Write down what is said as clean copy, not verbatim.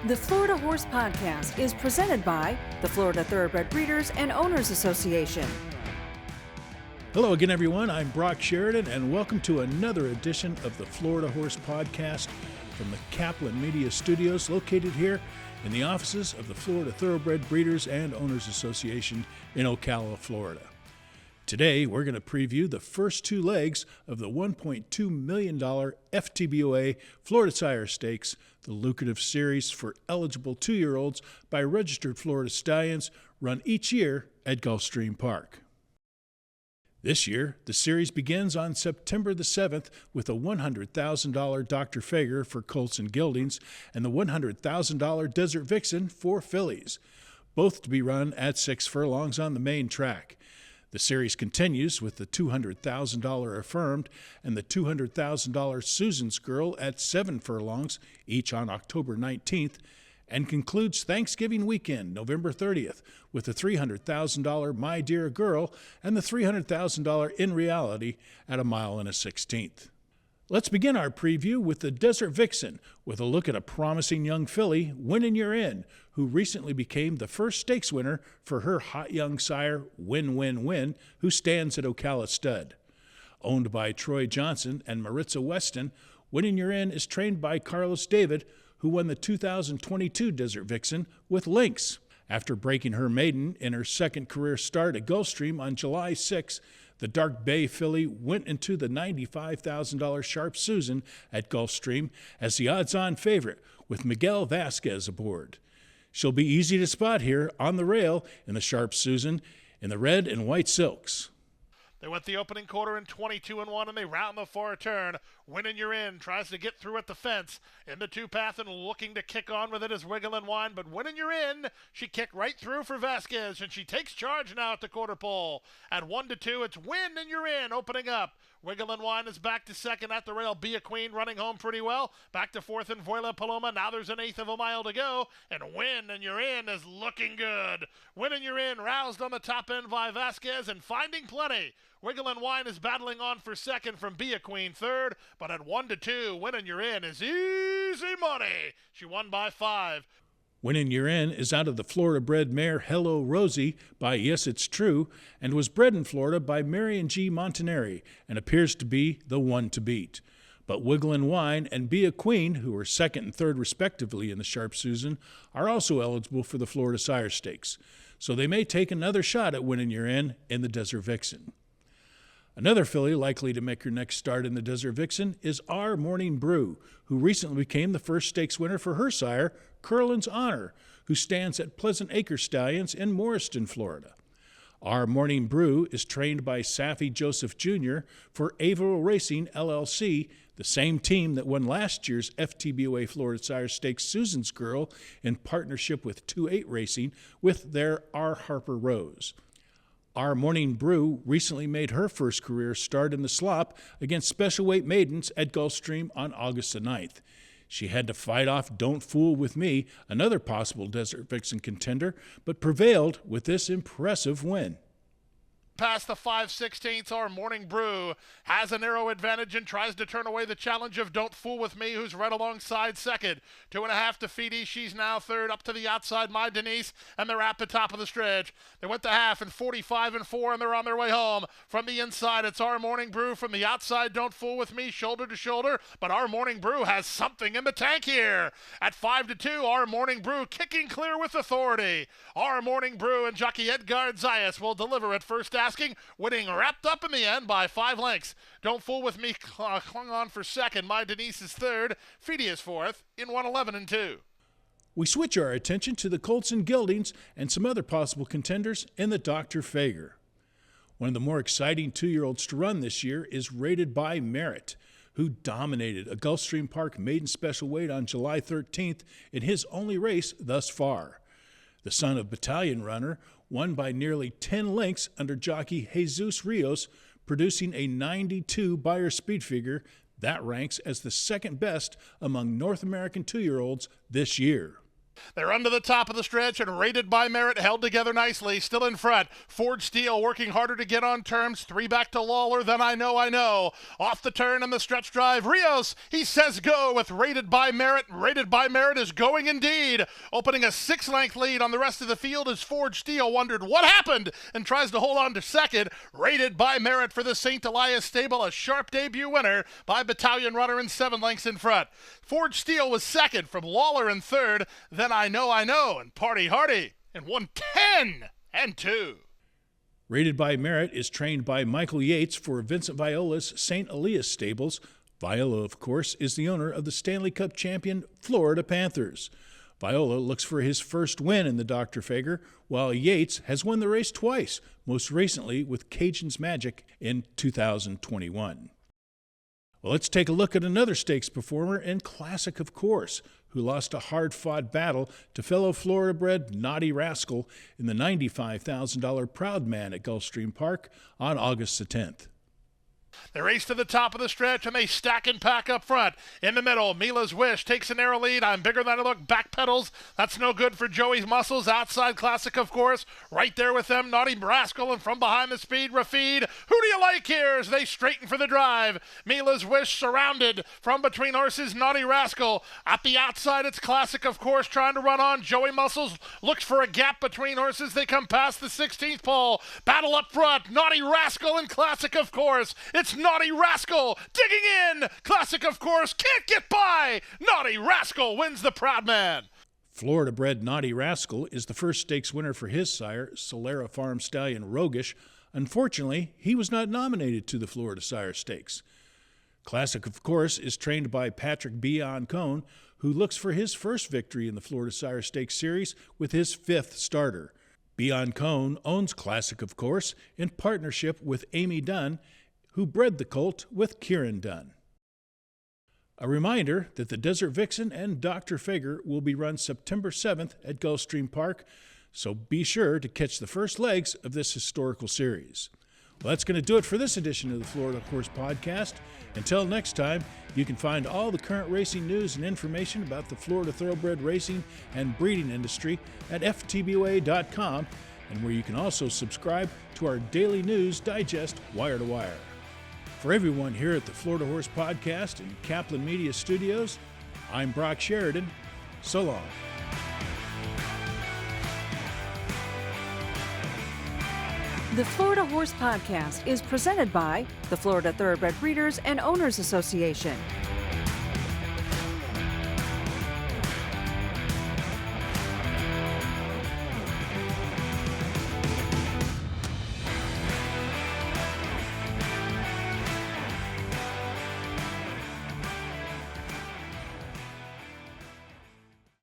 The Florida Horse Podcast is presented by the Florida Thoroughbred Breeders and Owners Association. Hello again, everyone. I'm Brock Sheridan, and welcome to another edition of the Florida Horse Podcast from the Kaplan Media Studios, located here in the offices of the Florida Thoroughbred Breeders and Owners Association in Ocala, Florida. Today, we're going to preview the first two legs of the $1.2 million FTBOA Florida Sire Stakes, the lucrative series for eligible 2-year-olds by registered Florida stallions run each year at Gulfstream Park. This year, the series begins on September the 7th with a $100,000 Dr. Fager for colts and geldings and the $100,000 Desert Vixen for fillies, both to be run at 6 furlongs on the main track. The series continues with the $200,000 Affirmed and the $200,000 Susan's Girl at 7 furlongs, each on October 19th, and concludes Thanksgiving weekend, November 30th, with the $300,000 My Dear Girl and the $300,000 In Reality at 1 1/16. Let's begin our preview with the Desert Vixen, with a look at a promising young filly, Winnin' You're In, who recently became the first stakes winner for her hot young sire, Win Win Win, who stands at Ocala Stud. Owned by Troy Johnson and Maritza Weston, Winnin' You're In is trained by Carlos David, who won the 2022 Desert Vixen with Lynx. After breaking her maiden in her second career start at Gulfstream on July 6, the Dark Bay filly went into the $95,000 Sharp Susan at Gulfstream as the odds-on favorite with Miguel Vasquez aboard. She'll be easy to spot here on the rail in the Sharp Susan in the red and white silks. They went the opening quarter in 22-1, and they round the far turn. Winnin' You're In tries to get through at the fence in the two-path and looking to kick on with it as Wiggle and Wine, but Winnin' You're In, she kicked right through for Vasquez, and she takes charge now at the quarter pole. At 1-2, it's Winnin' You're In opening up. Wiggle and Wine is back to second at the rail. Equine running home pretty well. Back to fourth in Vuela Paloma. Now there's an eighth of a mile to go, and Winnin' You're In is looking good. Winnin' You're In roused on the top end by Vasquez and finding plenty. Wiggle and Wine is battling on for second from Equine third, but at 1-2, Winnin' You're In is easy money. She won by 5. Winnin' You're In is out of the Florida-bred mare Hello Rosie by Yes It's True and was bred in Florida by Marion G. Montanari and appears to be the one to beat. But Wiggle and Wine and Equine, who are second and third respectively in the Sharp Susan, are also eligible for the Florida Sire Stakes, so they may take another shot at Winnin' You're In the Desert Vixen. Another filly likely to make her next start in the Desert Vixen is Our Morning Brew, who recently became the first stakes winner for her sire, Curlin's Honor, who stands at Pleasant Acre Stallions in Morriston, Florida. Our Morning Brew is trained by Safi Joseph Jr. for Averill Racing, LLC, the same team that won last year's FTBOA Florida Sire Stakes Susan's Girl in partnership with 2-8 Racing with their R. Harper Rose. Our Morning Brew recently made her first career start in the slop against special weight maidens at Gulfstream on August the 9th. She had to fight off Don't Fool With Me, another possible Desert Vixen contender, but prevailed with this impressive win. Past the 5/16, Our Morning Brew has a narrow advantage and tries to turn away the challenge of Don't Fool With Me, who's right alongside second. 2.5 to Feedy. She's now third. Up to the outside, My Denise, and they're at the top of the stretch. They went to half in 45-4, and they're on their way home. From the inside, it's Our Morning Brew. From the outside, Don't Fool With Me, shoulder to shoulder. But Our Morning Brew has something in the tank here. At 5-2, Our Morning Brew kicking clear with authority. Our Morning Brew and jockey Edgar Zayas will deliver at first asking, winning wrapped up in the end by 5 lengths. Don't Fool With Me clung on for second. My Denise is third. Feedy is fourth in 1:11-2. We switch our attention to the colts and geldings and some other possible contenders in the Dr. Fager. One of the more exciting 2-year-olds to run this year is Rated by Merit, who dominated a Gulfstream Park maiden special weight on July 13th in his only race thus far. The son of Battalion Runner won by nearly 10 lengths under jockey Jesus Rios, producing a 92 Beyer speed figure that ranks as the second best among North American 2-year-olds this year. They're under the top of the stretch and Rated by Merit held together nicely. Still in front. Forge Steel working harder to get on terms. 3 back to Lawler. Then I know. Off the turn and the stretch drive. Rios, he says go with Rated by Merit. Rated by Merit is going indeed. Opening a 6-length lead on the rest of the field as Forge Steel wondered what happened and tries to hold on to second. Rated by Merit for the St. Elias stable. A sharp debut winner by Battalion Runner and 7 lengths in front. Forge Steel was second from Lawler in third. Then I know, and Party Hardy in 1:10-2. Rated by Merit is trained by Michael Yates for Vincent Viola's St. Elias stables. Viola, of course, is the owner of the Stanley Cup champion Florida Panthers. Viola looks for his first win in the Dr. Fager, while Yates has won the race twice, most recently with Cajun's Magic in 2021. Well, let's take a look at another stakes performer and Classic of Course, who lost a hard-fought battle to fellow Florida-bred Naughty Rascal in the $95,000 Proud Man at Gulfstream Park on August the 10th. They race to the top of the stretch and they stack and pack up front. In the middle, Mila's Wish takes a narrow lead. I'm Bigger Than I Look, back pedals. That's no good for Joey's Muscles. Outside Classic, of course. Right there with them, Naughty Rascal, and from behind the speed, Rafid. Who do you like here as they straighten for the drive? Mila's Wish surrounded from between horses, Naughty Rascal. At the outside, it's Classic, of course, trying to run on. Joey Muscles looks for a gap between horses. They come past the 16th pole. Battle up front, Naughty Rascal and Classic, of course. It's Naughty Rascal digging in. Classic, of course, can't get by. Naughty Rascal wins the Proud Man. Florida-bred Naughty Rascal is the first stakes winner for his sire, Solera Farm Stallion Roguish. Unfortunately, he was not nominated to the Florida Sire Stakes. Classic, of course, is trained by Patrick Biancone, who looks for his first victory in the Florida Sire Stakes series with his 5th starter. Biancone owns Classic, of course, in partnership with Amy Dunn, who bred the colt with Kieran Dunn. A reminder that the Desert Vixen and Dr. Fager will be run September 7th at Gulfstream Park, so be sure to catch the first legs of this historical series. Well, that's going to do it for this edition of the Florida Horse Podcast. Until next time, you can find all the current racing news and information about the Florida thoroughbred racing and breeding industry at ftbua.com, and where you can also subscribe to our daily news digest, Wire to Wire. For everyone here at the Florida Horse Podcast and Kaplan Media Studios, I'm Brock Sheridan. So long. The Florida Horse Podcast is presented by the Florida Thoroughbred Breeders and Owners Association.